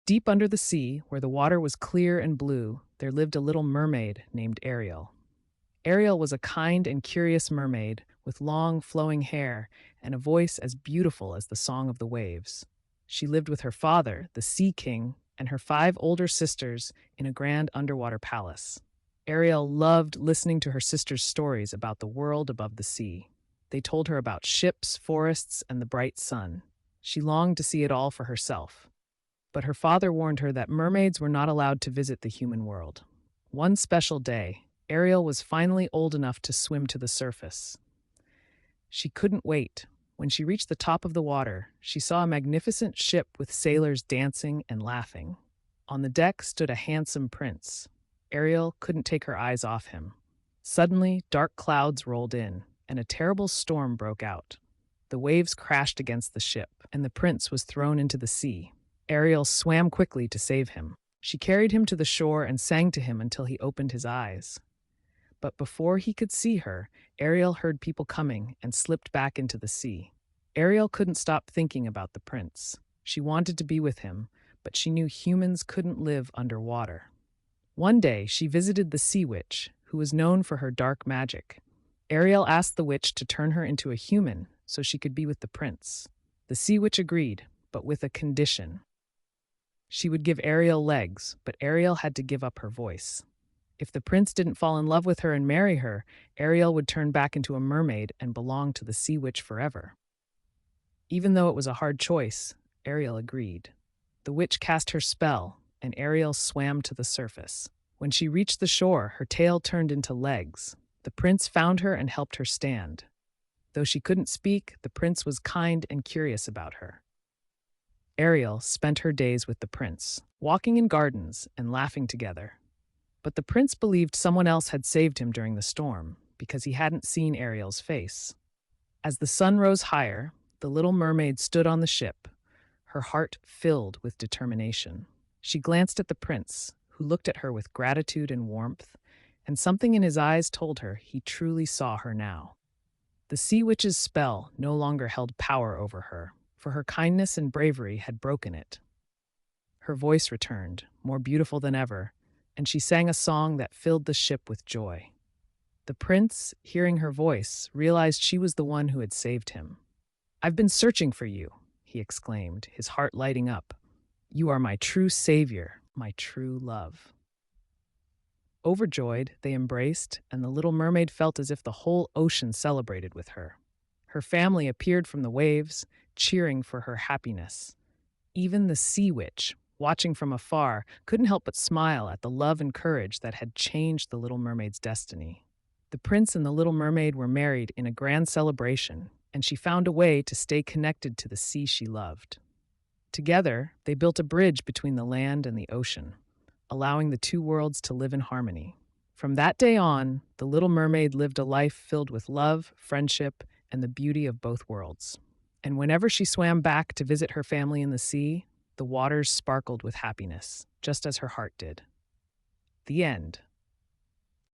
Deep under the sea, where the water was clear and blue, there lived a little mermaid named Ariel. Ariel was a kind and curious mermaid with long, flowing hair and a voice as beautiful as the song of the waves. She lived with her father, the Sea King, and her five older sisters in a grand underwater palace. Ariel loved listening to her sisters' stories about the world above the sea. They told her about ships, forests, and the bright sun. She longed to see it all for herself. But her father warned her that mermaids were not allowed to visit the human world. One special day, Ariel was finally old enough to swim to the surface. She couldn't wait. When she reached the top of the water, she saw a magnificent ship with sailors dancing and laughing. On the deck stood a handsome prince. Ariel couldn't take her eyes off him. Suddenly, dark clouds rolled in, and a terrible storm broke out. The waves crashed against the ship, and the prince was thrown into the sea. Ariel swam quickly to save him. She carried him to the shore and sang to him until he opened his eyes. But before he could see her, Ariel heard people coming and slipped back into the sea. Ariel couldn't stop thinking about the prince. She wanted to be with him, but she knew humans couldn't live underwater. One day, she visited the sea witch, who was known for her dark magic. Ariel asked the witch to turn her into a human so she could be with the prince. The sea witch agreed, but with a condition. She would give Ariel legs, but Ariel had to give up her voice. If the prince didn't fall in love with her and marry her, Ariel would turn back into a mermaid and belong to the sea witch forever. Even though it was a hard choice, Ariel agreed. The witch cast her spell, and Ariel swam to the surface. When she reached the shore, her tail turned into legs. The prince found her and helped her stand. Though she couldn't speak, the prince was kind and curious about her. Ariel spent her days with the prince, walking in gardens and laughing together. But the prince believed someone else had saved him during the storm, because he hadn't seen Ariel's face. As the sun rose higher, the little mermaid stood on the ship, her heart filled with determination. She glanced at the prince, who looked at her with gratitude and warmth, and something in his eyes told her he truly saw her now. The sea witch's spell no longer held power over her, for her kindness and bravery had broken it. Her voice returned, more beautiful than ever, and she sang a song that filled the ship with joy. The prince, hearing her voice, realized she was the one who had saved him. "I've been searching for you," he exclaimed, his heart lighting up. "You are my true savior, my true love." Overjoyed, they embraced, and the little mermaid felt as if the whole ocean celebrated with her. Her family appeared from the waves, cheering for her happiness. Even the sea witch, watching from afar, couldn't help but smile at the love and courage that had changed the little mermaid's destiny. The prince and the little mermaid were married in a grand celebration, and she found a way to stay connected to the sea she loved. Together, they built a bridge between the land and the ocean, allowing the two worlds to live in harmony. From that day on, the little mermaid lived a life filled with love, friendship, and the beauty of both worlds. And whenever she swam back to visit her family in the sea, the waters sparkled with happiness, just as her heart did. The end.